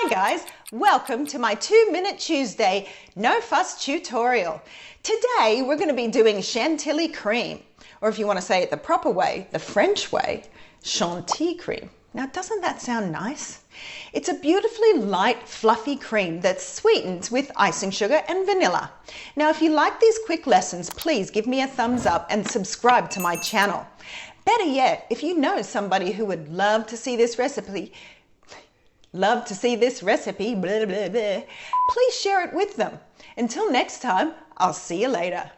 Hi guys, welcome to my 2-Minute Tuesday No Fuss tutorial. Today we're going to be doing Chantilly Cream, or if you want to say it the proper way, the French way, Chantilly Cream. Now doesn't that sound nice? It's a beautifully light, fluffy cream that's sweetened with icing sugar and vanilla. Now if you like these quick lessons, please give me a thumbs up and subscribe to my channel. Better yet, if you know somebody who would love to see this recipe, blah, blah, blah, please share it with them. Until next time, I'll see you later.